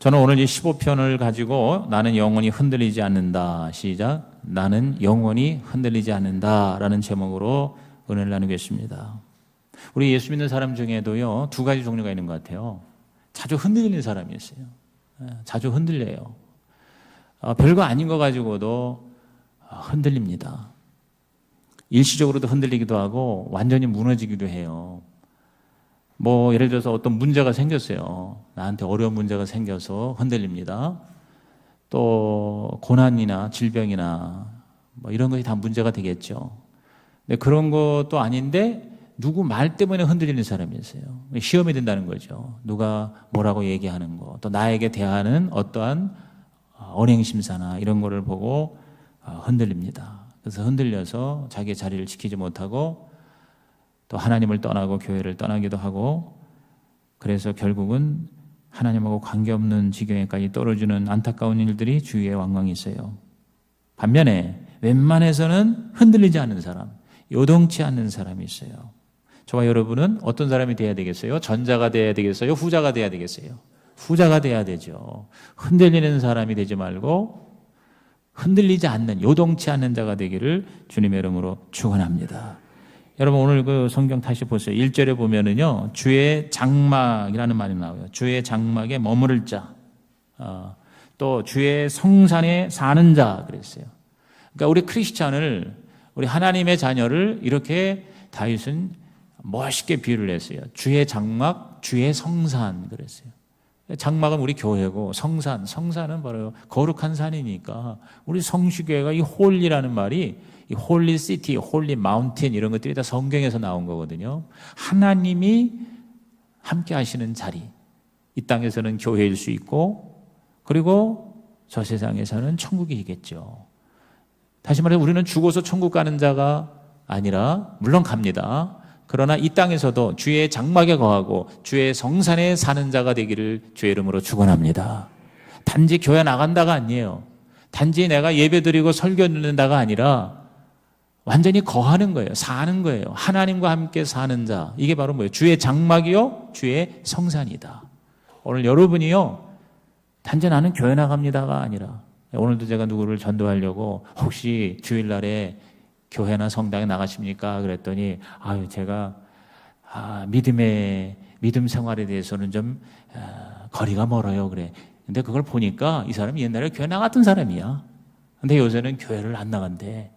저는 오늘 이 15편을 가지고 나는 영원히 흔들리지 않는다. 시작. 나는 영원히 흔들리지 않는다 라는 제목으로 은혜를 나누겠습니다. 우리 예수 믿는 사람 중에도요, 두 가지 종류가 있는 것 같아요. 자주 흔들리는 사람이 있어요. 자주 흔들려요. 별거 아닌 거 가지고도 흔들립니다. 일시적으로도 흔들리기도 하고 완전히 무너지기도 해요. 예를 들어서 어떤 문제가 생겼어요. 나한테 어려운 문제가 생겨서 흔들립니다. 또 고난이나 질병이나 이런 것이 다 문제가 되겠죠. 근데 그런 것도 아닌데 누구 말 때문에 흔들리는 사람이 있어요. 시험이 된다는 거죠. 누가 뭐라고 얘기하는 거, 또 나에게 대하는 어떠한 언행심사나 이런 거를 보고 흔들립니다. 그래서 흔들려서 자기의 자리를 지키지 못하고 또 하나님을 떠나고 교회를 떠나기도 하고, 그래서 결국은 하나님하고 관계없는 지경에까지 떨어지는 안타까운 일들이 주위에 왕왕 있어요. 반면에 웬만해서는 흔들리지 않는 사람, 요동치 않는 사람이 있어요. 저와 여러분은 어떤 사람이 돼야 되겠어요? 전자가 돼야 되겠어요? 후자가 돼야 되겠어요? 후자가 돼야 되죠. 흔들리는 사람이 되지 말고 흔들리지 않는, 요동치 않는 자가 되기를 주님의 이름으로 축원합니다. 여러분, 오늘 그 성경 다시 보세요. 1절에 보면은요, 주의 장막이라는 말이 나와요. 주의 장막에 머무를 자, 또 주의 성산에 사는 자 그랬어요. 그러니까 우리 크리스찬을, 우리 하나님의 자녀를 이렇게 다윗은 멋있게 비유를 했어요. 주의 장막, 주의 성산 그랬어요. 장막은 우리 교회고 성산은 바로 거룩한 산이니까 우리 성시교회가 이 홀리라는 말이 이 홀리 시티, 홀리 마운틴 이런 것들이 다 성경에서 나온 거거든요. 하나님이 함께 하시는 자리, 이 땅에서는 교회일 수 있고, 그리고 저 세상에서는 천국이겠죠. 다시 말해 우리는 죽어서 천국 가는 자가 아니라 물론 갑니다. 그러나 이 땅에서도 주의 장막에 거하고 주의 성산에 사는 자가 되기를 주의 이름으로 축원합니다. 단지 교회 나간다가 아니에요. 단지 내가 예배드리고 설교 듣는다가 아니라 완전히 거하는 거예요. 사는 거예요. 하나님과 함께 사는 자. 이게 바로 뭐예요? 주의 장막이요, 주의 성산이다. 오늘 여러분이요, 단지 나는 교회 나갑니다가 아니라, 오늘도 제가 누구를 전도하려고 혹시 주일날에 교회나 성당에 나가십니까? 그랬더니 제가 믿음 생활에 대해서는 좀 거리가 멀어요. 그래. 근데 그걸 보니까 이 사람이 옛날에 교회 나갔던 사람이야. 근데 요새는 교회를 안 나간대.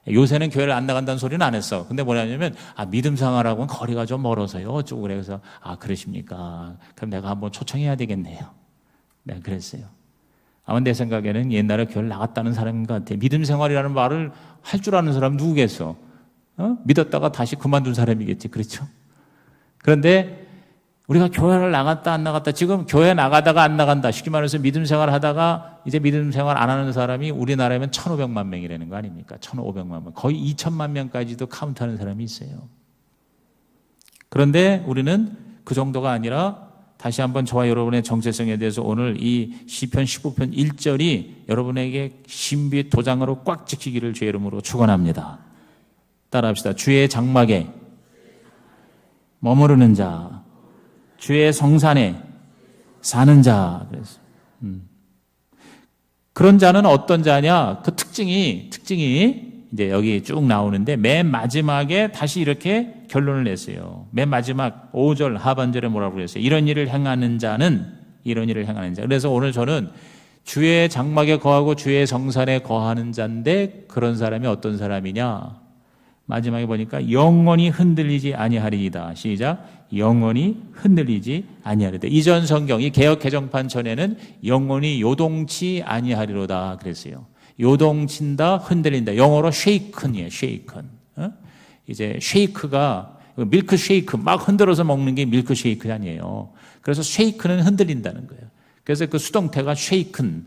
요새는 교회를 안 나간다는 소리는 안 했어. 근데 뭐냐면 믿음 생활하고는 거리가 좀 멀어서요. 어쩌고 그래서 그러십니까? 그럼 내가 한번 초청해야 되겠네요. 내가 그랬어요. 아마 내 생각에는 옛날에 교회를 나갔다는 사람인 것 같아. 믿음 생활이라는 말을 할 줄 아는 사람 누구겠어? 믿었다가 다시 그만둔 사람이겠지. 그렇죠? 그런데 우리가 교회를 나갔다 안 나갔다, 지금 교회 나가다가 안 나간다, 쉽게 말해서 믿음 생활 하다가 이제 믿음 생활 안 하는 사람이 우리나라면 1,500만 명이라는 거 아닙니까? 1,500만 명. 거의 2,000만 명까지도 카운트하는 사람이 있어요. 그런데 우리는 그 정도가 아니라 다시 한번 저와 여러분의 정체성에 대해서 오늘 이 시편 15편 1절이 여러분에게 신비 도장으로 꽉 찍히기를 주의 이름으로 축원합니다. 따라합시다. 주의 장막에 머무르는 자, 주의 성산에 사는 자. 그래서 그런 자는 어떤 자냐? 그 특징이 이제 여기 쭉 나오는데 맨 마지막에 다시 이렇게 결론을 냈어요. 맨 마지막 5절 하반절에 뭐라고 그랬어요? 이런 일을 행하는 자는, 이런 일을 행하는 자. 그래서 오늘 저는 주의 장막에 거하고 주의 성산에 거하는 자인데, 그런 사람이 어떤 사람이냐? 마지막에 보니까 영원히 흔들리지 아니하리이다. 시작. 영원히 흔들리지 아니하리이다. 이전 성경, 이 개역 개정판 전에는 영원히 요동치 아니하리로다 그랬어요. 요동친다, 흔들린다. 영어로 shaken이에요. shaken. 이제 쉐이크가 밀크 쉐이크 막 흔들어서 먹는 게 밀크 쉐이크 아니에요. 그래서 쉐이크는 흔들린다는 거예요. 그래서 그 수동태가 shaken.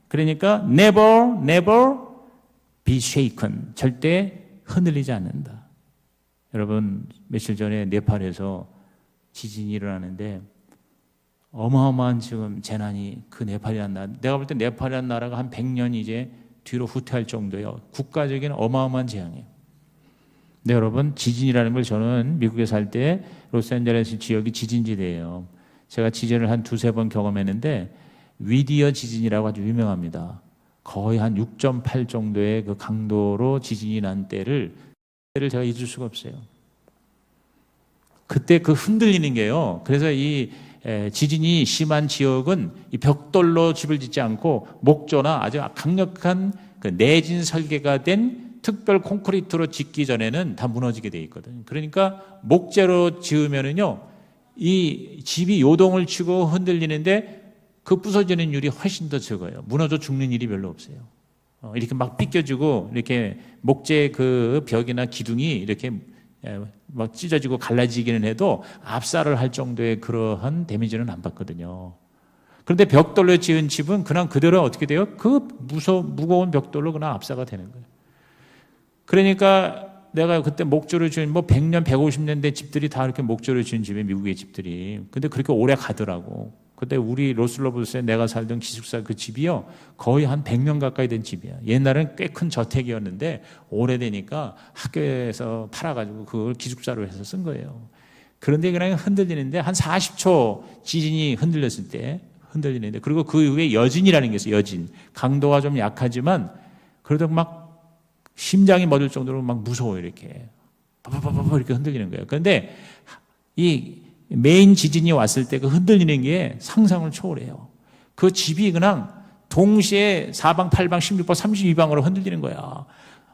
그러니까 never be shaken. 절대 흔들리지 않는다. 여러분, 며칠 전에 네팔에서 지진이 일어나는데 어마어마한 지금 재난이, 그 네팔이라는 나라, 내가 볼 때 네팔이라는 나라가 한 100년 이제 뒤로 후퇴할 정도예요. 국가적인 어마어마한 재앙이에요. 네, 여러분, 지진이라는 걸 저는 미국에 살 때 로스앤젤레스 지역이 지진지대예요. 제가 지진을 한 두세 번 경험했는데 위디어 지진이라고 아주 유명합니다. 거의 한 6.8 정도의 그 강도로 지진이 난 때를 제가 잊을 수가 없어요. 그때 그 흔들리는 게요. 그래서 이 지진이 심한 지역은 이 벽돌로 집을 짓지 않고 목조나 아주 강력한 그 내진 설계가 된 특별 콘크리트로 짓기 전에는 다 무너지게 돼 있거든요. 그러니까 목재로 지으면은요, 이 집이 요동을 치고 흔들리는데 그 부서지는 일이 훨씬 더 적어요. 무너져 죽는 일이 별로 없어요. 이렇게 막 삐껴지고 이렇게 목재 그 벽이나 기둥이 이렇게 막 찢어지고 갈라지기는 해도 압사를 할 정도의 그러한 데미지는 안 받거든요. 그런데 벽돌로 지은 집은 그냥 그대로 어떻게 돼요? 그 무거운 벽돌로 그냥 압사가 되는 거예요. 그러니까 내가 그때 목조를 지은 100년, 150년대 집들이 다 이렇게 목조를 지은 집에 미국의 집들이. 근데 그렇게 오래 가더라고. 그때 우리 로슬로브스에 내가 살던 기숙사 그 집이요, 거의 한 100년 가까이 된 집이야. 옛날에는 꽤 큰 저택이었는데 오래되니까 학교에서 팔아가지고 그걸 기숙사로 해서 쓴 거예요. 그런데 그냥 흔들리는데 한 40초 지진이 흔들렸을 때 흔들리는데, 그리고 그 이후에 여진이라는 게 있어요. 여진. 강도가 좀 약하지만 그래도 막 심장이 멎을 정도로 막 무서워요. 이렇게 파파파파 이렇게 흔들리는 거예요. 그런데 이 메인 지진이 왔을 때 그 흔들리는 게 상상을 초월해요. 그 집이 그냥 동시에 4방, 8방, 16방, 32방으로 흔들리는 거야.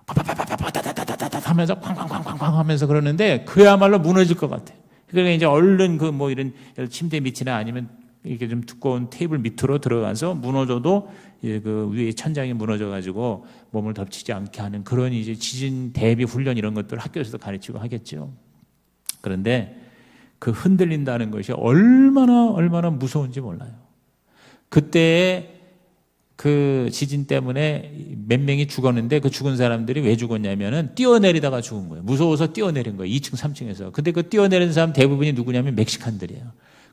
파파파파파다다다다다 하면서 쾅쾅쾅쾅쾅 하면서 그러는데 그야말로 무너질 것 같아. 그러니까 이제 얼른 그 뭐 이런 침대 밑이나 아니면 이렇게 좀 두꺼운 테이블 밑으로 들어가서 무너져도 그 위에 천장이 무너져가지고 몸을 덮치지 않게 하는 그런 이제 지진 대비 훈련 이런 것들 학교에서도 가르치고 하겠죠. 그런데 그 흔들린다는 것이 얼마나 무서운지 몰라요. 그때 그 지진 때문에 몇 명이 죽었는데 그 죽은 사람들이 왜 죽었냐면은 뛰어내리다가 죽은 거예요. 무서워서 뛰어내린 거예요. 2층, 3층에서. 근데 그 뛰어내린 사람 대부분이 누구냐면 멕시칸들이에요.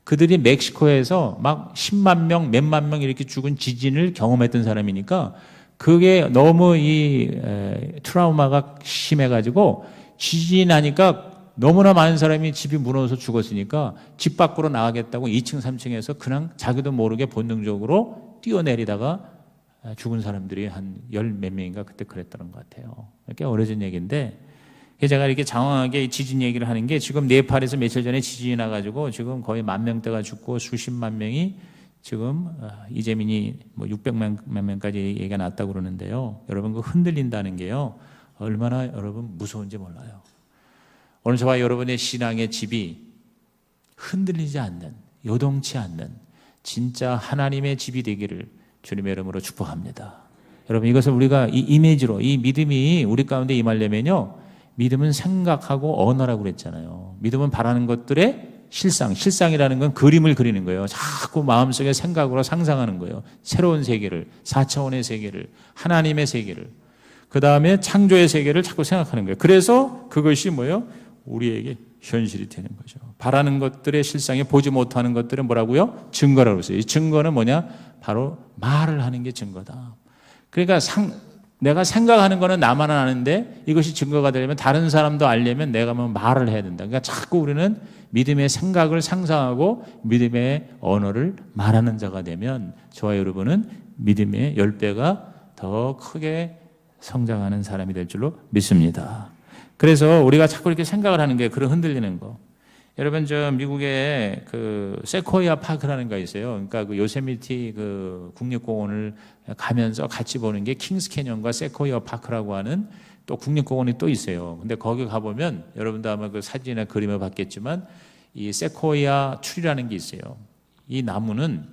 그들이 멕시코에서 막 10만 명, 몇만 명 이렇게 죽은 지진을 경험했던 사람이니까 그게 너무 이 트라우마가 심해가지고 지진이 나니까 너무나 많은 사람이 집이 무너져서 죽었으니까 집 밖으로 나가겠다고 2층, 3층에서 그냥 자기도 모르게 본능적으로 뛰어내리다가 죽은 사람들이 한 열 몇 명인가 그때 그랬다는 것 같아요. 꽤 오래전 얘기인데, 제가 이렇게 장황하게 지진 얘기를 하는 게 지금 네팔에서 며칠 전에 지진이 나가지고 지금 거의 10,000명대가 죽고 수십만 명이 지금 이재민이 뭐 600만 명까지 얘기가 났다고 그러는데요. 여러분 그 흔들린다는 게요, 얼마나 여러분 무서운지 몰라요. 오늘 저와 여러분의 신앙의 집이 흔들리지 않는, 요동치 않는 진짜 하나님의 집이 되기를 주님의 이름으로 축복합니다. 여러분 이것을 우리가 이 이미지로, 이 믿음이 우리 가운데 임하려면요, 믿음은 생각하고 언어라고 그랬잖아요. 믿음은 바라는 것들의 실상이라는 건 그림을 그리는 거예요. 자꾸 마음속에 생각으로 상상하는 거예요. 새로운 세계를, 4차원의 세계를, 하나님의 세계를, 그 다음에 창조의 세계를 자꾸 생각하는 거예요. 그래서 그것이 뭐예요? 우리에게 현실이 되는 거죠. 바라는 것들의 실상에 보지 못하는 것들은 뭐라고요? 증거라고 했어요. 이 증거는 뭐냐? 바로 말을 하는 게 증거다. 그러니까 내가 생각하는 거는 나만 아는데 이것이 증거가 되려면 다른 사람도 알려면 내가 뭐 말을 해야 된다. 그러니까 자꾸 우리는 믿음의 생각을 상상하고 믿음의 언어를 말하는 자가 되면 저와 여러분은 믿음의 10배가 더 크게 성장하는 사람이 될 줄로 믿습니다. 그래서 우리가 자꾸 이렇게 생각을 하는 게 그런 흔들리는 거. 여러분 저 미국에 그 세코이아 파크라는 거 있어요. 그러니까 그 요세미티 그 국립공원을 가면서 같이 보는 게 킹스 캐년과 세코이아 파크라고 하는 또 국립공원이 또 있어요. 근데 거기 가보면 여러분도 아마 그 사진이나 그림을 봤겠지만 이 세코이아 트리라는 게 있어요. 이 나무는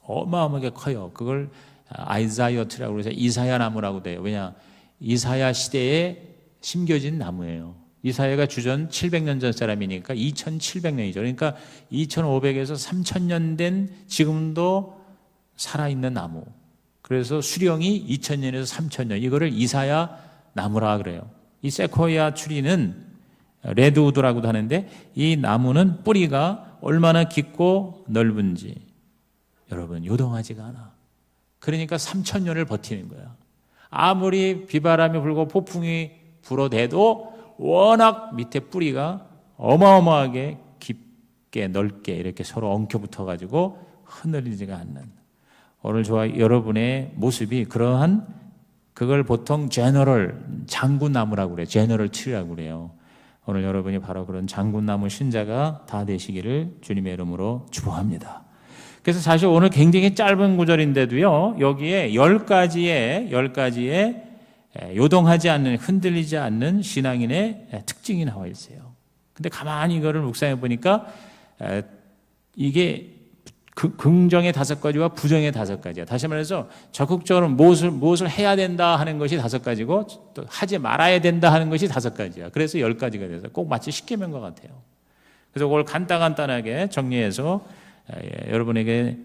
어마어마하게 커요. 그걸 아이자이어 트리라고 해서 이사야 나무라고 돼요. 왜냐? 이사야 시대에 심겨진 나무예요. 이사야가 주전 700년 전 사람이니까 2700년이죠. 그러니까 2500에서 3000년 된 지금도 살아있는 나무. 그래서 수령이 2000년에서 3000년. 이거를 이사야 나무라 그래요. 이 세코이아 트리는 레드우드라고도 하는데 이 나무는 뿌리가 얼마나 깊고 넓은지 여러분 요동하지가 않아. 그러니까 3000년을 버티는 거야. 아무리 비바람이 불고 폭풍이 불어대도 워낙 밑에 뿌리가 어마어마하게 깊게 넓게 이렇게 서로 엉켜붙어 가지고 흔들리지가 않는. 오늘 저와 여러분의 모습이 그러한, 그걸 보통 장군나무라고 그래요. 제너럴 트리라고 그래요. 오늘 여러분이 바로 그런 장군나무 신자가 다 되시기를 주님의 이름으로 축복합니다. 그래서 사실 오늘 굉장히 짧은 구절인데도요, 여기에 10가지의 요동하지 않는, 흔들리지 않는 신앙인의 특징이 나와 있어요. 근데 가만히 이거를 묵상해 보니까 이게 긍정의 5가지와 부정의 5가지야. 다시 말해서 적극적으로 무엇을 해야 된다 하는 것이 5가지고 또 하지 말아야 된다 하는 것이 5가지야. 그래서 10가지가 돼서 꼭 마치 십계명 것 같아요. 그래서 그걸 간단하게 정리해서 여러분에게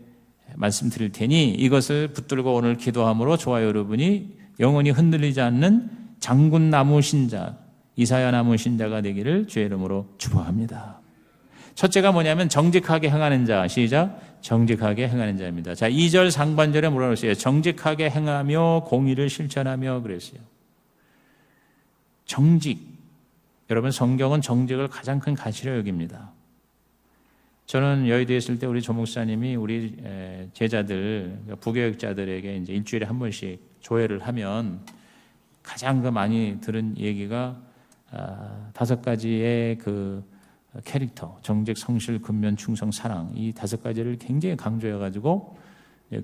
말씀드릴 테니 이것을 붙들고 오늘 기도함으로 저와 여러분이 영원히 흔들리지 않는 장군나무 신자, 이사야나무 신자가 되기를 주의 이름으로 축복합니다. 첫째가 뭐냐면 정직하게 행하는 자. 시작. 정직하게 행하는 자입니다. 자, 2절 상반절에 뭐라고 했어요? 정직하게 행하며 공의를 실천하며 그랬어요. 정직. 여러분, 성경은 정직을 가장 큰 가치로 여깁니다. 저는 여의도에 있을 때 우리 조 목사님이 우리 제자들, 부교육자들에게 이제 일주일에 한 번씩 조회를 하면 가장 많이 들은 얘기가 5가지의 그 캐릭터, 정직, 성실, 근면, 충성, 사랑, 이 5가지를 굉장히 강조해가지고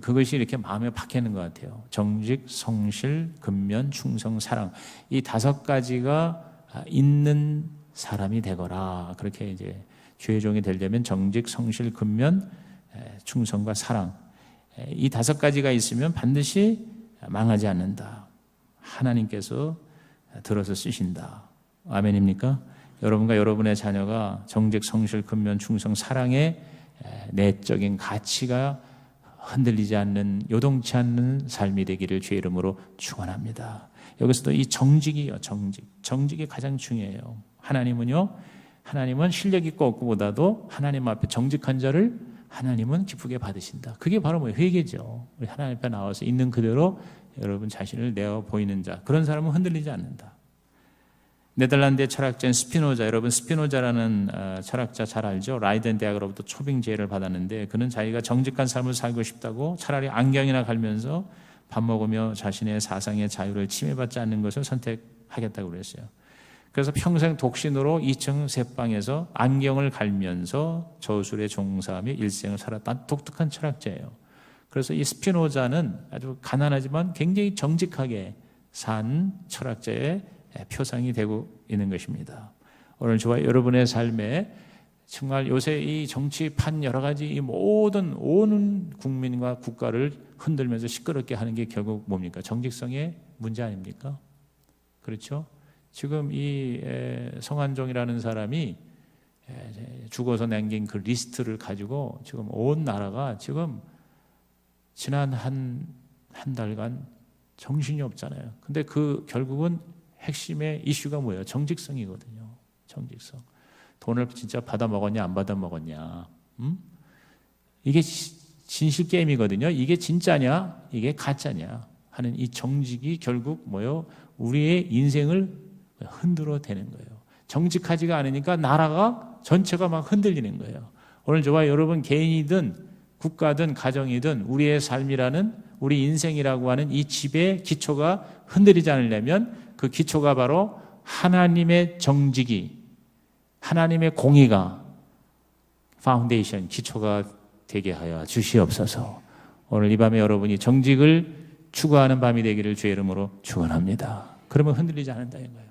그것이 이렇게 마음에 박히는 것 같아요. 정직, 성실, 근면, 충성, 사랑, 이 5가지가 있는 사람이 되거라. 그렇게 이제 주의 종이 되려면 정직, 성실, 근면, 충성과 사랑, 이 5가지가 있으면 반드시 망하지 않는다. 하나님께서 들어서 쓰신다. 아멘입니까? 여러분과 여러분의 자녀가 정직, 성실, 근면, 충성, 사랑의 내적인 가치가 흔들리지 않는, 요동치 않는 삶이 되기를 주의 이름으로 축원합니다. 여기서도 이 정직이요, 정직이 가장 중요해요. 하나님은 실력 있고 없고보다도 하나님 앞에 정직한 자를 하나님은 기쁘게 받으신다. 그게 바로 회개죠. 우리 하나님 앞에 나와서 있는 그대로 여러분 자신을 내어 보이는 자, 그런 사람은 흔들리지 않는다. 네덜란드의 철학자인 스피노자, 여러분 스피노자라는 철학자 잘 알죠? 라이덴 대학으로부터 초빙 제의를 받았는데 그는 자기가 정직한 삶을 살고 싶다고 차라리 안경이나 갈면서 밥 먹으며 자신의 사상의 자유를 침해받지 않는 것을 선택하겠다고 그랬어요. 그래서 평생 독신으로 2층 셋방에서 안경을 갈면서 저술에 종사하며 일생을 살았던 독특한 철학자예요. 그래서 이 스피노자는 아주 가난하지만 굉장히 정직하게 산 철학자의 표상이 되고 있는 것입니다. 오늘 저와 여러분의 삶에 정말 요새 이 정치판 여러 가지 이 모든 온 국민과 국가를 흔들면서 시끄럽게 하는 게 결국 뭡니까? 정직성의 문제 아닙니까? 그렇죠? 지금 이 성한종이라는 사람이 죽어서 남긴 그 리스트를 가지고 지금 온 나라가 지금 지난 한 달간 정신이 없잖아요. 근데 그 결국은 핵심의 이슈가 뭐예요? 정직성이거든요. 정직성. 돈을 진짜 받아 먹었냐 안 받아 먹었냐. 이게 진실 게임이거든요. 이게 진짜냐 이게 가짜냐 하는 이 정직이 결국 뭐예요? 우리의 인생을 흔들어 대는 거예요. 정직하지가 않으니까 나라가 전체가 막 흔들리는 거예요. 오늘 저와 여러분 개인이든 국가든 가정이든 우리의 삶이라는 우리 인생이라고 하는 이 집의 기초가 흔들리지 않으려면 그 기초가 바로 하나님의 정직이, 하나님의 공의가 파운데이션, 기초가 되게 하여 주시옵소서. 오늘 이 밤에 여러분이 정직을 추구하는 밤이 되기를 주의 이름으로 축원합니다. 그러면 흔들리지 않는다는 거예요.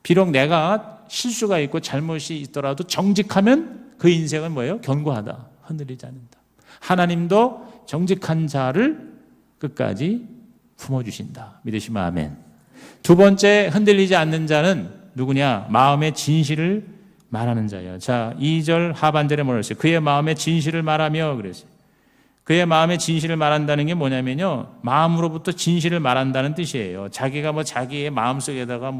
비록 내가 실수가 있고 잘못이 있더라도 정직하면 그 인생은 뭐예요? 견고하다. 흔들리지 않는다. 하나님도 정직한 자를 끝까지 품어주신다. 믿으시면 아멘. 두 번째 흔들리지 않는 자는 누구냐? 마음의 진실을 말하는 자예요. 자, 2절 하반절에 뭐라 했어요? 그의 마음의 진실을 말하며 그랬어요. 그의 마음의 진실을 말한다는 게 뭐냐면요, 마음으로부터 진실을 말한다는 뜻이에요. 자기가 자기의 마음속에다가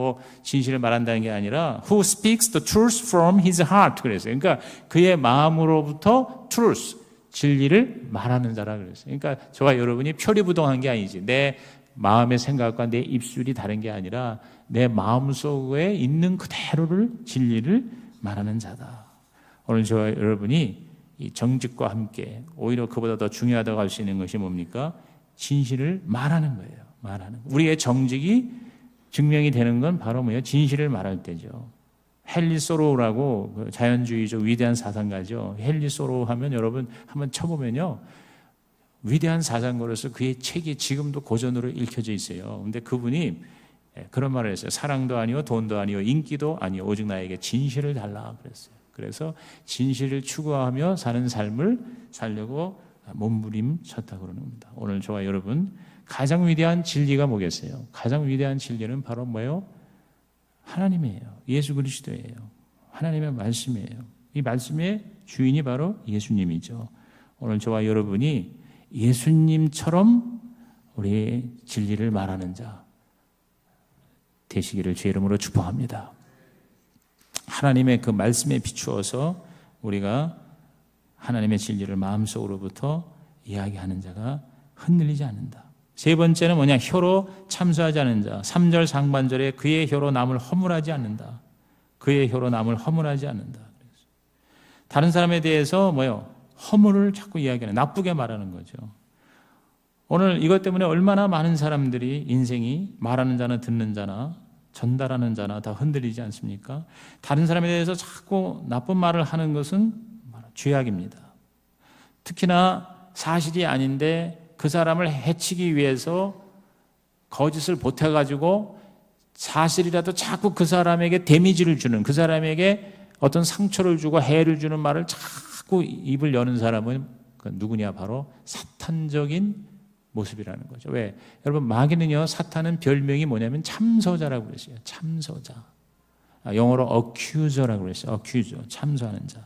진실을 말한다는 게 아니라 Who speaks the truth from his heart 그랬어요. 그러니까 그의 마음으로부터 truth, 진리를 말하는 자라 그랬어요. 그러니까 저와 여러분이 표리부동한 게 아니지. 내 마음의 생각과 내 입술이 다른 게 아니라 내 마음속에 있는 그대로를 진리를 말하는 자다. 오늘 저와 여러분이 이 정직과 함께 오히려 그보다 더 중요하다고 할 수 있는 것이 뭡니까? 진실을 말하는 거예요. 말하는 거. 우리의 정직이 증명이 되는 건 바로 뭐예요? 진실을 말할 때죠. 헨리 소로우라고 그 자연주의적 위대한 사상가죠. 헨리 소로우 하면 여러분 한번 쳐보면요, 위대한 사상가로서 그의 책이 지금도 고전으로 읽혀져 있어요. 근데 그분이 그런 말을 했어요. 사랑도 아니요, 돈도 아니요, 인기도 아니요, 오직 나에게 진실을 달라 그랬어요. 그래서 진실을 추구하며 사는 삶을 살려고 몸부림쳤다 그러는 겁니다. 오늘 저와 여러분, 가장 위대한 진리가 뭐겠어요? 가장 위대한 진리는 바로 뭐예요? 하나님이에요. 예수 그리스도예요. 하나님의 말씀이에요. 이 말씀의 주인이 바로 예수님이죠. 오늘 저와 여러분이 예수님처럼 우리 진리를 말하는 자 되시기를 주의 이름으로 축복합니다. 하나님의 그 말씀에 비추어서 우리가 하나님의 진리를 마음속으로부터 이야기하는 자가 흔들리지 않는다. 세 번째는 뭐냐? 혀로 참소하지 않는 자. 3절 상반절에 그의 혀로 남을 허물하지 않는다. 그의 혀로 남을 허물하지 않는다. 다른 사람에 대해서 뭐요? 허물을 자꾸 이야기하는, 나쁘게 말하는 거죠. 오늘 이것 때문에 얼마나 많은 사람들이 인생이 말하는 자나 듣는 자나 전달하는 자나 다 흔들리지 않습니까? 다른 사람에 대해서 자꾸 나쁜 말을 하는 것은 죄악입니다. 특히나 사실이 아닌데 그 사람을 해치기 위해서 거짓을 보태가지고 사실이라도 자꾸 그 사람에게 데미지를 주는, 그 사람에게 어떤 상처를 주고 해를 주는 말을 자꾸 입을 여는 사람은 그 누구냐? 바로 사탄적인 모습이라는 거죠. 왜? 여러분, 마귀는요, 사탄은 별명이 뭐냐면 참소자라고 그랬어요. 참소자. 영어로 accuser라고 그랬어요. accuser, 참소하는 자.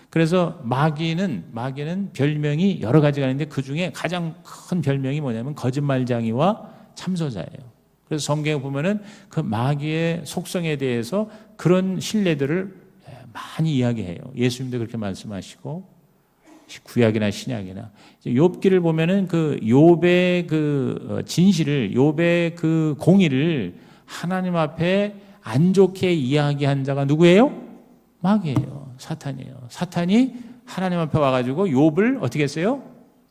그래서 마귀는 별명이 여러 가지가 있는데 그 중에 가장 큰 별명이 뭐냐면 거짓말쟁이와 참소자예요. 그래서 성경에 보면은 그 마귀의 속성에 대해서 그런 신뢰들을 많이 이야기해요. 예수님도 그렇게 말씀하시고 구약이나 신약이나 욥기를 보면은 그 욥의 그 진실을, 욥의 그 공의를 하나님 앞에 안 좋게 이야기한 자가 누구예요? 마귀예요. 사탄이에요. 사탄이 하나님 앞에 와가지고 욥을 어떻게 했어요?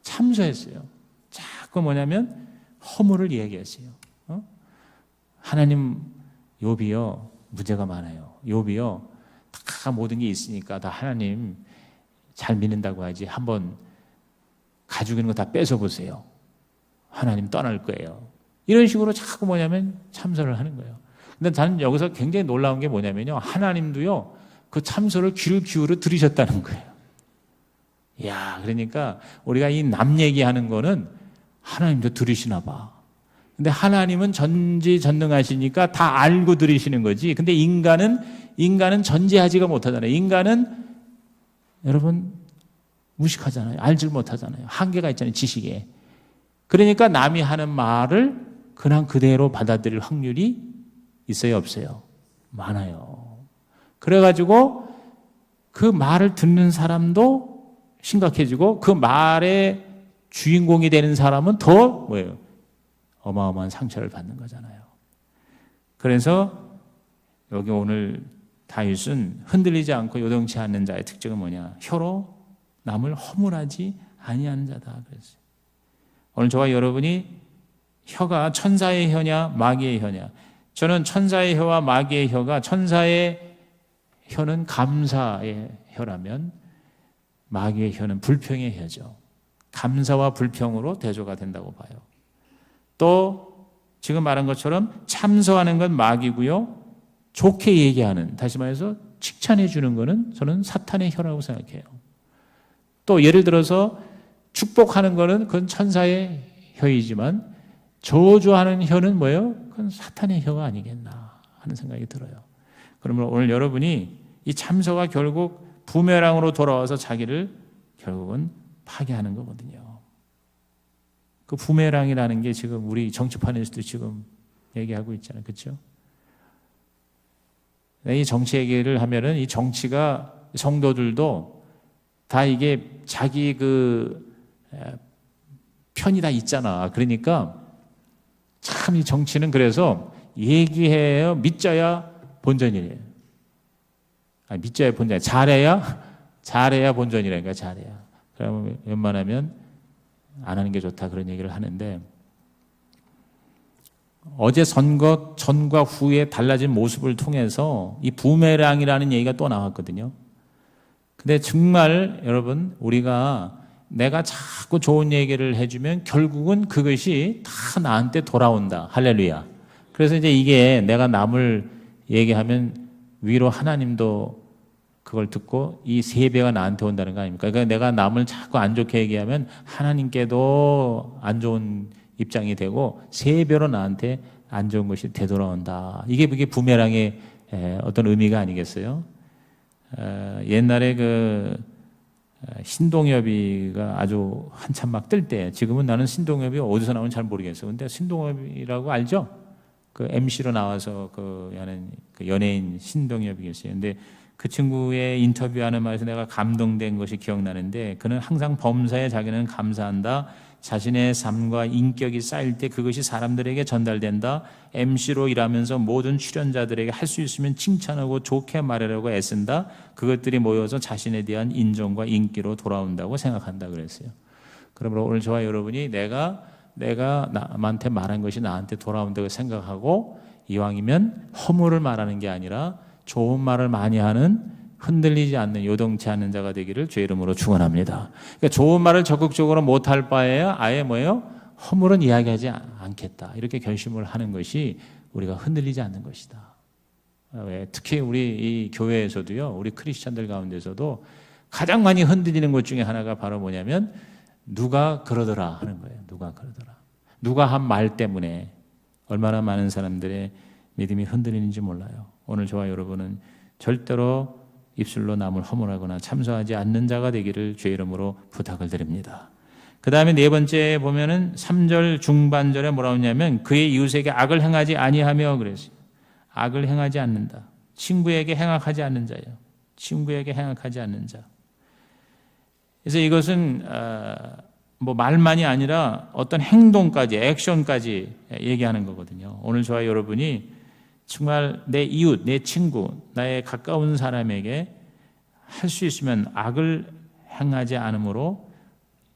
참소했어요. 자꾸 뭐냐면 허물을 얘기했어요. 하나님, 욥이요 문제가 많아요. 욥이요 다 모든 게 있으니까 다 하나님 잘 믿는다고 하지 한번 가지고 있는 거 다 뺏어보세요. 하나님 떠날 거예요. 이런 식으로 자꾸 뭐냐면 참소를 하는 거예요. 근데 저는 여기서 굉장히 놀라운 게 뭐냐면요, 하나님도요 그 참소를 귀를 기울여 들으셨다는 거예요. 이야, 그러니까 우리가 이 남 얘기하는 거는 하나님도 들으시나 봐. 근데 하나님은 전지전능하시니까 다 알고 들으시는 거지. 근데 인간은 전지하지가 못하잖아요. 인간은 여러분 무식하잖아요. 알질 못하잖아요. 한계가 있잖아요, 지식에. 그러니까 남이 하는 말을 그냥 그대로 받아들일 확률이 있어요, 없어요? 많아요. 그래가지고 그 말을 듣는 사람도 심각해지고 그 말의 주인공이 되는 사람은 더 뭐예요? 어마어마한 상처를 받는 거잖아요. 그래서 여기 오늘 다윗은 흔들리지 않고 요동치 않는 자의 특징은 뭐냐? 혀로 남을 허물하지 아니하는 자다 그랬어요. 오늘 저와 여러분이 혀가 천사의 혀냐 마귀의 혀냐? 저는 천사의 혀와 마귀의 혀가, 천사의 혀는 감사의 혀라면 마귀의 혀는 불평의 혀죠. 감사와 불평으로 대조가 된다고 봐요. 또 지금 말한 것처럼 참소하는 건 마귀고요, 좋게 얘기하는, 다시 말해서 칭찬해 주는 거는 저는 사탄의 혀라고 생각해요. 또 예를 들어서 축복하는 거는 그건 천사의 혀이지만 저주하는 혀는 뭐예요? 그건 사탄의 혀가 아니겠나 하는 생각이 들어요. 그러면 오늘 여러분이 이 참소가 결국 부메랑으로 돌아와서 자기를 결국은 파괴하는 거거든요. 그 부메랑이라는 게 지금 우리 정치판에서도 지금 얘기하고 있잖아요. 그렇죠? 이 정치 얘기를 하면은 이 정치가, 성도들도 다 이게 자기 그 편이 다 있잖아. 그러니까 참 이 정치는 그래서 얘기해요. 믿자야 본전이래요. 아니, 믿자야 본전. 잘해야 잘해야 본전이라니까, 잘해야. 그러면 웬만하면 안 하는 게 좋다, 그런 얘기를 하는데, 어제 선거 전과 후에 달라진 모습을 통해서 이 부메랑이라는 얘기가 또 나왔거든요. 근데 정말 여러분, 우리가 내가 자꾸 좋은 얘기를 해주면 결국은 그것이 다 나한테 돌아온다. 할렐루야. 그래서 이제 이게 내가 남을 얘기하면 위로 하나님도 그걸 듣고 이 3배가 나한테 온다는 거 아닙니까? 그러니까 내가 남을 자꾸 안 좋게 얘기하면 하나님께도 안 좋은 입장이 되고 3배로 나한테 안 좋은 것이 되돌아온다. 이게 부메랑의 어떤 의미가 아니겠어요? 옛날에 그 신동엽이가 아주 한참 막 뜰 때, 지금은 나는 신동엽이 어디서 나오는지 잘 모르겠어요. 근데 신동엽이라고 알죠? 그 MC로 나와서 하는 그 연예인 신동엽이 계세요. 근데 그 친구의 인터뷰하는 말에서 내가 감동된 것이 기억나는데, 그는 항상 범사에 자기는 감사한다. 자신의 삶과 인격이 쌓일 때 그것이 사람들에게 전달된다. MC로 일하면서 모든 출연자들에게 할 수 있으면 칭찬하고 좋게 말하려고 애쓴다. 그것들이 모여서 자신에 대한 인정과 인기로 돌아온다고 생각한다 그랬어요. 그러므로 오늘 저와 여러분이 내가 남한테 말한 것이 나한테 돌아온다고 생각하고, 이왕이면 허물을 말하는 게 아니라 좋은 말을 많이 하는, 흔들리지 않는, 요동치 않는 자가 되기를 주의 이름으로 축원합니다. 그러니까 좋은 말을 적극적으로 못할 바에야 아예 허물은 이야기하지 않겠다, 이렇게 결심을 하는 것이 우리가 흔들리지 않는 것이다. 특히 우리 이 교회에서도요, 우리 크리스찬들 가운데서도 가장 많이 흔들리는 것 중에 하나가 바로 뭐냐면, 누가 그러더라 하는 거예요. 누가 그러더라. 누가 한 말 때문에 얼마나 많은 사람들의 믿음이 흔들리는지 몰라요. 오늘 저와 여러분은 절대로 입술로 남을 허물하거나 참소하지 않는 자가 되기를 주의 이름으로 부탁을 드립니다. 그 다음에 4번째 보면은 3절 중반절에 뭐라고 하냐면, 그의 이웃에게 악을 행하지 아니하며 그랬어요. 악을 행하지 않는다. 친구에게 행악하지 않는 자예요. 친구에게 행악하지 않는 자. 그래서 이것은 말만이 아니라 어떤 행동까지, 액션까지 얘기하는 거거든요. 오늘 저와 여러분이 정말 내 이웃, 내 친구, 나의 가까운 사람에게 할 수 있으면 악을 행하지 않으므로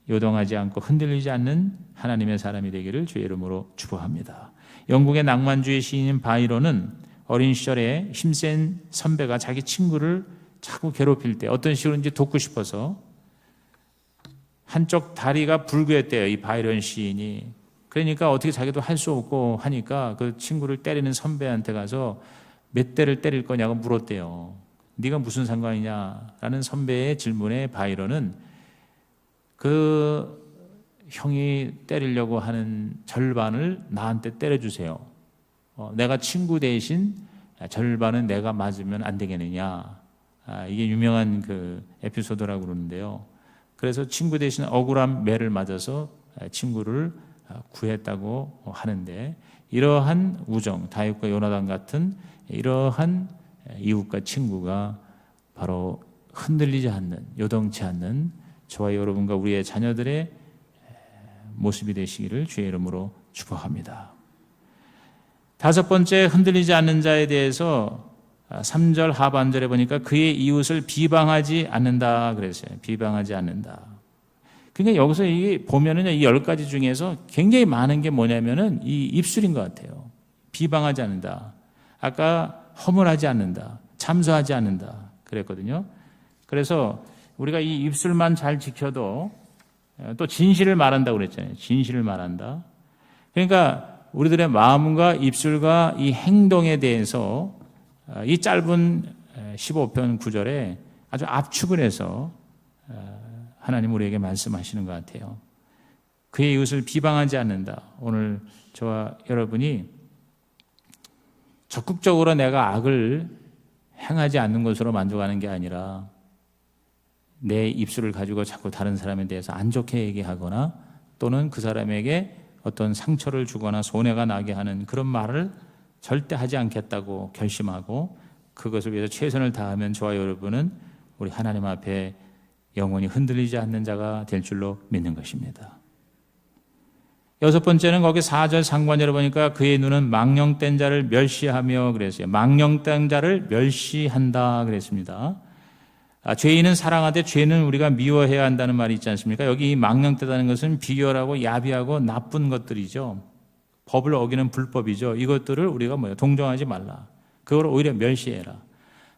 요동하지 않고 흔들리지 않는 하나님의 사람이 되기를 주의 이름으로 축복합니다. 영국의 낭만주의 시인인 바이런은 어린 시절에 힘센 선배가 자기 친구를 자꾸 괴롭힐 때 어떤 식으로인지 돕고 싶어서 한쪽 다리가 불구했대요, 이 바이런 시인이. 그러니까 어떻게 자기도 할 수 없고 하니까 그 친구를 때리는 선배한테 가서 몇 대를 때릴 거냐고 물었대요. 네가 무슨 상관이냐라는 선배의 질문에 바이런은 그 형이 때리려고 하는 절반을 나한테 때려주세요. 내가 친구 대신 절반은 내가 맞으면 안 되겠느냐. 이게 유명한 그 에피소드라고 그러는데요. 그래서 친구 대신 억울한 매를 맞아서 친구를 구했다고 하는데, 이러한 우정, 다윗과 요나단 같은 이러한 이웃과 친구가 바로 흔들리지 않는, 요동치 않는 저와 여러분과 우리의 자녀들의 모습이 되시기를 주의 이름으로 축복합니다. 5번째 흔들리지 않는 자에 대해서 3절 하반절에 보니까 그의 이웃을 비방하지 않는다 그랬어요. 비방하지 않는다. 그러니까 여기서 이 보면은 이 10가지 중에서 굉장히 많은 게 뭐냐면은 이 입술인 것 같아요. 비방하지 않는다. 아까 허물하지 않는다. 참소하지 않는다. 그랬거든요. 그래서 우리가 이 입술만 잘 지켜도 또 진실을 말한다고 그랬잖아요. 진실을 말한다. 그러니까 우리들의 마음과 입술과 이 행동에 대해서 이 짧은 15편 9절에 아주 압축을 해서 하나님 우리에게 말씀하시는 것 같아요. 그의 이웃을 비방하지 않는다. 오늘 저와 여러분이 적극적으로 내가 악을 행하지 않는 것으로 만족하는 게 아니라 내 입술을 가지고 자꾸 다른 사람에 대해서 안 좋게 얘기하거나 또는 그 사람에게 어떤 상처를 주거나 손해가 나게 하는 그런 말을 절대 하지 않겠다고 결심하고 그것을 위해서 최선을 다하면 저와 여러분은 우리 하나님 앞에 영원히 흔들리지 않는 자가 될 줄로 믿는 것입니다. 6번째는 거기 4절 상관절에 보니까 그의 눈은 망령된 자를 멸시하며 그랬어요. 망령된 자를 멸시한다 그랬습니다. 죄인은 사랑하되 죄는 우리가 미워해야 한다는 말이 있지 않습니까? 여기 망령되다는 것은 비열하고 야비하고 나쁜 것들이죠. 법을 어기는 불법이죠. 이것들을 우리가 동정하지 말라. 그걸 오히려 멸시해라.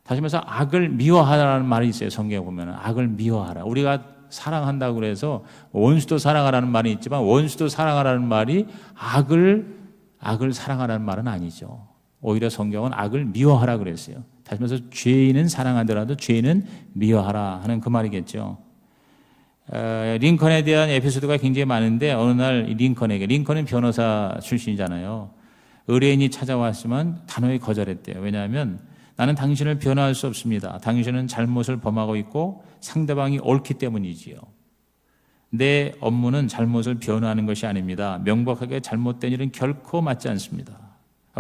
다시 말해서 악을 미워하라는 말이 있어요. 성경에 보면 악을 미워하라. 우리가 사랑한다고 그래서 원수도 사랑하라는 말이 있지만 원수도 사랑하라는 말이 악을 사랑하라는 말은 아니죠. 오히려 성경은 악을 미워하라 그랬어요. 다시 말해서 죄인은 사랑하더라도 죄인은 미워하라 하는 그 말이겠죠. 링컨에 대한 에피소드가 굉장히 많은데 어느 날 링컨은 변호사 출신이잖아요. 의뢰인이 찾아왔지만 단호히 거절했대요. 왜냐하면 나는 당신을 변호할 수 없습니다. 당신은 잘못을 범하고 있고 상대방이 옳기 때문이지요. 내 업무는 잘못을 변호하는 것이 아닙니다. 명백하게 잘못된 일은 결코 맞지 않습니다.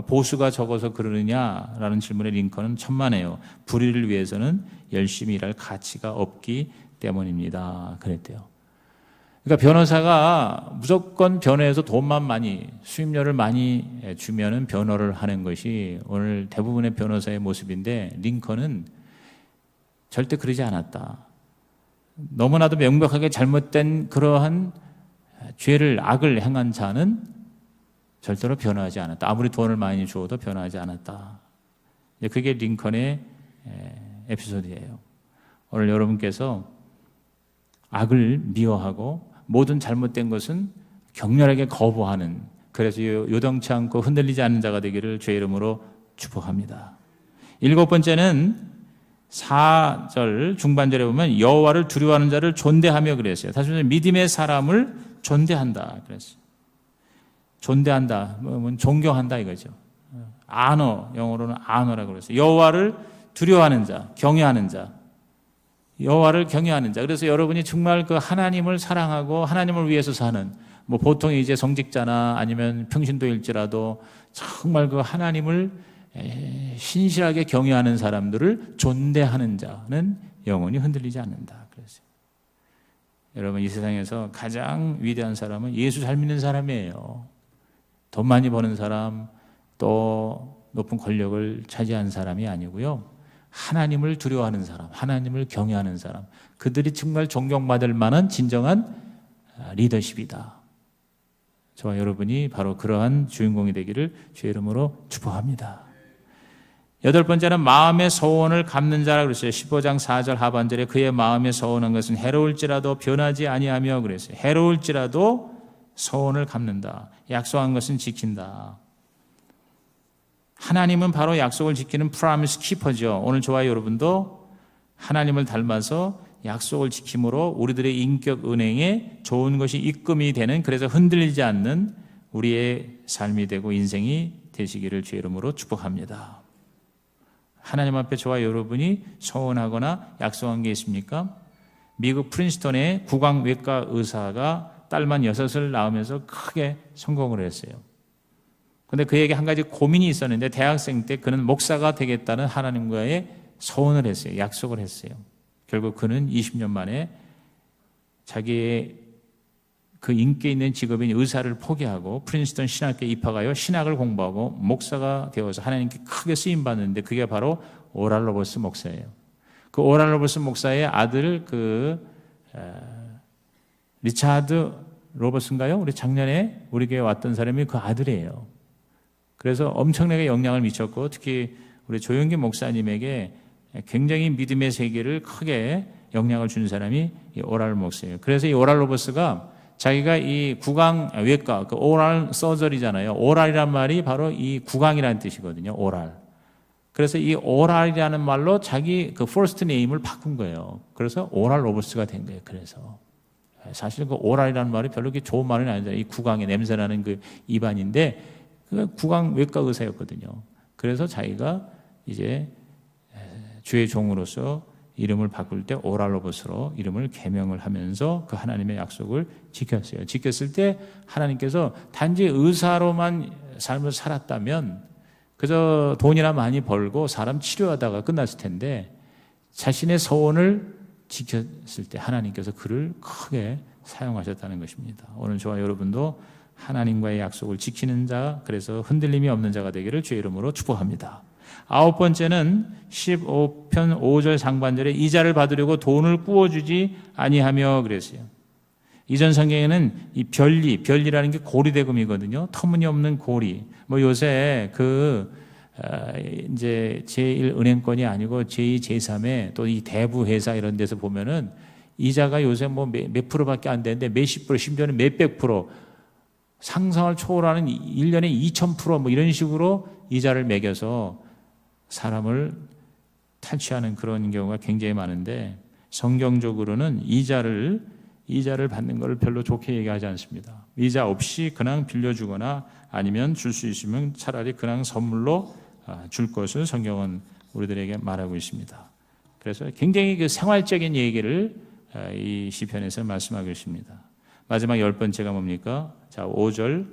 보수가 적어서 그러느냐라는 질문에 링컨은 천만에요. 불의를 위해서는 열심히 일할 가치가 없기 때문입니다. 그랬대요. 그러니까 변호사가 무조건 변호해서 돈만 많이, 수임료를 많이 주면은 변호를 하는 것이 오늘 대부분의 변호사의 모습인데 링컨은 절대 그러지 않았다. 너무나도 명백하게 잘못된 그러한 죄를, 악을 행한 자는 절대로 변호하지 않았다. 아무리 돈을 많이 주어도 변호하지 않았다. 그게 링컨의 에피소드예요. 오늘 여러분께서 악을 미워하고 모든 잘못된 것은 격렬하게 거부하는, 그래서 요동치 않고 흔들리지 않는 자가 되기를 주의 이름으로 축복합니다. 7번째는 4절 중반절에 보면 여호와를 두려워하는 자를 존대하며 그랬어요. 다시 말해서 믿음의 사람을 존대한다 그랬어요. 존대한다, 존경한다 이거죠. 아너, 영어로는 아너라고 그랬어요. 여호와를 두려워하는 자, 경외하는 자, 여호와를 경외하는 자. 그래서 여러분이 정말 그 하나님을 사랑하고 하나님을 위해서 사는, 보통 이제 성직자나 아니면 평신도일지라도 정말 그 하나님을 신실하게 경외하는 사람들을 존대하는 자는 영원히 흔들리지 않는다. 그랬어요. 여러분, 이 세상에서 가장 위대한 사람은 예수 잘 믿는 사람이에요. 돈 많이 버는 사람, 또 높은 권력을 차지한 사람이 아니고요. 하나님을 두려워하는 사람, 하나님을 경외하는 사람, 그들이 정말 존경받을 만한 진정한 리더십이다. 저와 여러분이 바로 그러한 주인공이 되기를 주의 이름으로 축복합니다. 8번째는 마음의 서원을 갚는 자라고 그랬어요. 15장 4절 하반절에 그의 마음의 서원한 것은 해로울지라도 변하지 아니하며 그랬어요. 해로울지라도 서원을 갚는다. 약속한 것은 지킨다. 하나님은 바로 약속을 지키는 프라미스 키퍼죠. 오늘 저와 여러분도 하나님을 닮아서 약속을 지킴으로 우리들의 인격 은행에 좋은 것이 입금이 되는, 그래서 흔들리지 않는 우리의 삶이 되고 인생이 되시기를 주의 이름으로 축복합니다. 하나님 앞에 저와 여러분이 서원하거나 약속한 게 있습니까? 미국 프린스턴의 구강외과 의사가 딸만 6을 낳으면서 크게 성공을 했어요. 그런데 그에게 한 가지 고민이 있었는데 대학생 때 그는 목사가 되겠다는 하나님과의 서원을 했어요. 약속을 했어요. 결국 그는 20년 만에 자기의 그 인기 있는 직업인 의사를 포기하고 프린스턴 신학교에 입학하여 신학을 공부하고 목사가 되어서 하나님께 크게 쓰임받는데 그게 바로 오랄 로버스 목사예요. 그 오랄 로버스 목사의 아들 리차드 로버스인가요? 우리 작년에 우리 교회에 왔던 사람이 그 아들이에요. 그래서 엄청나게 영향을 미쳤고 특히 우리 조영기 목사님에게 굉장히 믿음의 세계를 크게 영향을 준 사람이 이 오랄 목사예요. 그래서 이 오랄 로버스가 자기가 이 구강외과, 그 오랄 서저리잖아요. 오랄이란 말이 바로 이 구강이라는 뜻이거든요. 오랄. 그래서 이 오랄이라는 말로 자기 그 퍼스트 네임을 바꾼 거예요. 그래서 오랄 로버스가 된 거예요. 그래서 사실 그 오랄이라는 말이 별로 그렇게 좋은 말은 아니잖아요. 이 구강에 냄새나는 그 입안인데 그 구강외과 의사였거든요. 그래서 자기가 이제 주의 종으로서 이름을 바꿀 때 오랄 로버스로 이름을 개명을 하면서 그 하나님의 약속을 지켰어요. 지켰을 때 하나님께서 단지 의사로만 삶을 살았다면 그저 돈이나 많이 벌고 사람 치료하다가 끝났을 텐데 자신의 서원을 지켰을 때 하나님께서 그를 크게 사용하셨다는 것입니다. 오늘 저와 여러분도 하나님과의 약속을 지키는 자, 그래서 흔들림이 없는 자가 되기를 주의 이름으로 축복합니다. 9번째는 15편 5절 상반절에 이자를 받으려고 돈을 꾸어주지 아니하며 그랬어요. 이전 성경에는 이 별리라는 게 고리대금이거든요. 터무니없는 고리. 뭐 요새 이제 제1은행권이 아니고 제2, 제3의 또 이 대부 회사 이런 데서 보면은 이자가 요새 뭐 몇 프로밖에 안 되는데 몇십 프로, 심지어는 몇백 프로 상상을 초월하는 1년에 2000% 뭐 이런 식으로 이자를 매겨서 사람을 탈취하는 그런 경우가 굉장히 많은데 성경적으로는 이자를 받는 것을 별로 좋게 얘기하지 않습니다. 이자 없이 그냥 빌려주거나 아니면 줄 수 있으면 차라리 그냥 선물로 줄 것을 성경은 우리들에게 말하고 있습니다. 그래서 굉장히 그 생활적인 얘기를 이 시편에서 말씀하고 있습니다. 마지막 10번째가 뭡니까? 자, 5절.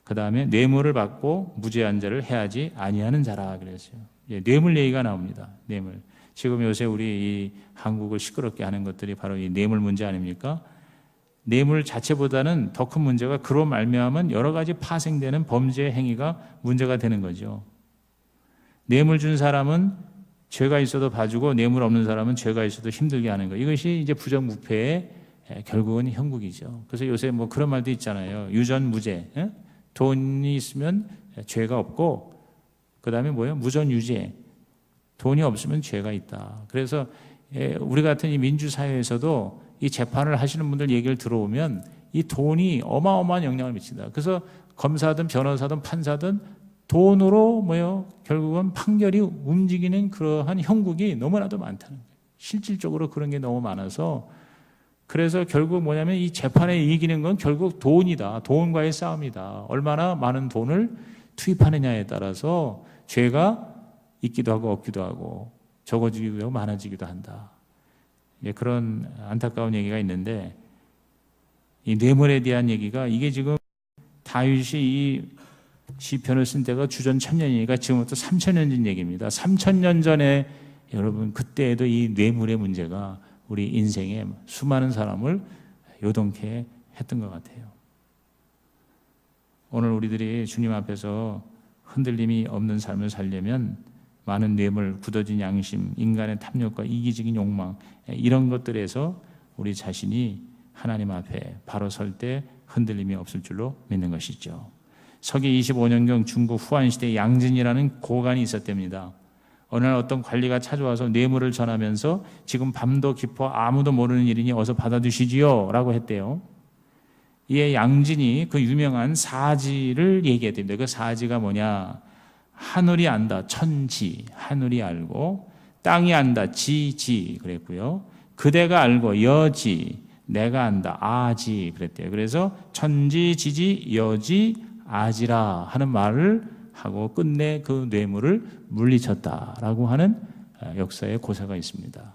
그 다음에 뇌물을 받고 무죄한 자를 해하지 아니하는 자라 그랬어요. 뇌물 얘기가 나옵니다. 뇌물. 지금 요새 우리 이 한국을 시끄럽게 하는 것들이 바로 이 뇌물 문제 아닙니까? 뇌물 자체보다는 더 큰 문제가 그로 말미암은 여러 가지 파생되는 범죄 행위가 문제가 되는 거죠. 뇌물 준 사람은 죄가 있어도 봐주고 뇌물 없는 사람은 죄가 있어도 힘들게 하는 거. 이것이 이제 부정부패의 결국은 형국이죠. 그래서 요새 뭐 그런 말도 있잖아요. 유전무죄. 돈이 있으면 죄가 없고 그다음에 뭐예요? 무전유죄. 돈이 없으면 죄가 있다. 그래서 우리 같은 이 민주사회에서도 이 재판을 하시는 분들 얘기를 들어오면 이 돈이 어마어마한 영향을 미친다. 그래서 검사든 변호사든 판사든 돈으로 결국은 판결이 움직이는 그러한 형국이 너무나도 많다는 거예요. 실질적으로 그런 게 너무 많아서 그래서 결국 뭐냐면 이 재판에 이기는 건 결국 돈이다. 돈과의 싸움이다. 얼마나 많은 돈을 투입하느냐에 따라서 죄가 있기도 하고 없기도 하고 적어지기도 하고 많아지기도 한다. 그런 안타까운 얘기가 있는데 이 뇌물에 대한 얘기가 이게 지금 다윗이 이 시편을 쓴 때가 주전 1000년이니까 지금부터 3000년 전 얘기입니다. 3000년 전에 여러분 그때에도 이 뇌물의 문제가 우리 인생에 수많은 사람을 요동케 했던 것 같아요. 오늘 우리들이 주님 앞에서 흔들림이 없는 삶을 살려면 많은 뇌물, 굳어진 양심, 인간의 탐욕과 이기적인 욕망 이런 것들에서 우리 자신이 하나님 앞에 바로 설 때 흔들림이 없을 줄로 믿는 것이죠. 서기 25년경 중국 후한시대 양진이라는 고관이 있었답니다. 어느 날 어떤 관리가 찾아와서 뇌물을 전하면서 지금 밤도 깊어 아무도 모르는 일이니 어서 받아두시지요 라고 했대요. 이에 양진이 그 유명한 사지를 얘기했답니다. 그 사지가 뭐냐? 하늘이 안다 천지, 하늘이 알고 땅이 안다 지지 그랬고요. 그대가 알고 여지, 내가 안다 아지 그랬대요. 그래서 천지, 지지, 여지, 아지라 하는 말을 하고 끝내 그 뇌물을 물리쳤다라고 하는 역사의 고사가 있습니다.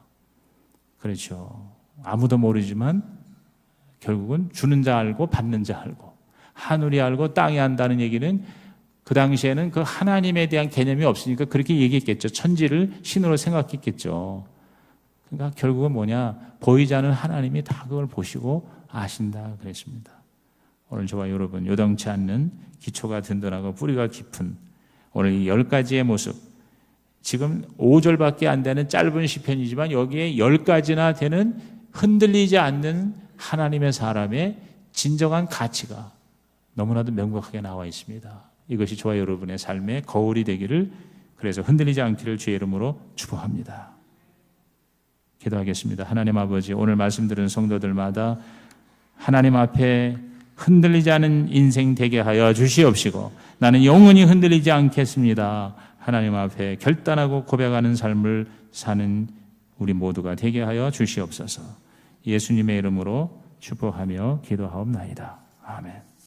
그렇죠. 아무도 모르지만 결국은 주는 자 알고 받는 자 알고 하늘이 알고 땅이 안다는 얘기는 그 당시에는 그 하나님에 대한 개념이 없으니까 그렇게 얘기했겠죠. 천지를 신으로 생각했겠죠. 그러니까 결국은 뭐냐? 보이지 않는 하나님이 다 그걸 보시고 아신다 그랬습니다. 오늘 저와 여러분 요동치 않는 기초가 든든하고 뿌리가 깊은 오늘 이 10가지의 모습 지금 5절밖에 안 되는 짧은 시편이지만 여기에 10가지나 되는 흔들리지 않는 하나님의 사람의 진정한 가치가 너무나도 명확하게 나와 있습니다. 이것이 저와 여러분의 삶의 거울이 되기를 그래서 흔들리지 않기를 주의 이름으로 축복합니다. 기도하겠습니다. 하나님 아버지 오늘 말씀 들은 성도들마다 하나님 앞에 흔들리지 않은 인생 되게 하여 주시옵시고 나는 영원히 흔들리지 않겠습니다. 하나님 앞에 결단하고 고백하는 삶을 사는 우리 모두가 되게 하여 주시옵소서. 예수님의 이름으로 축복하며 기도하옵나이다. 아멘.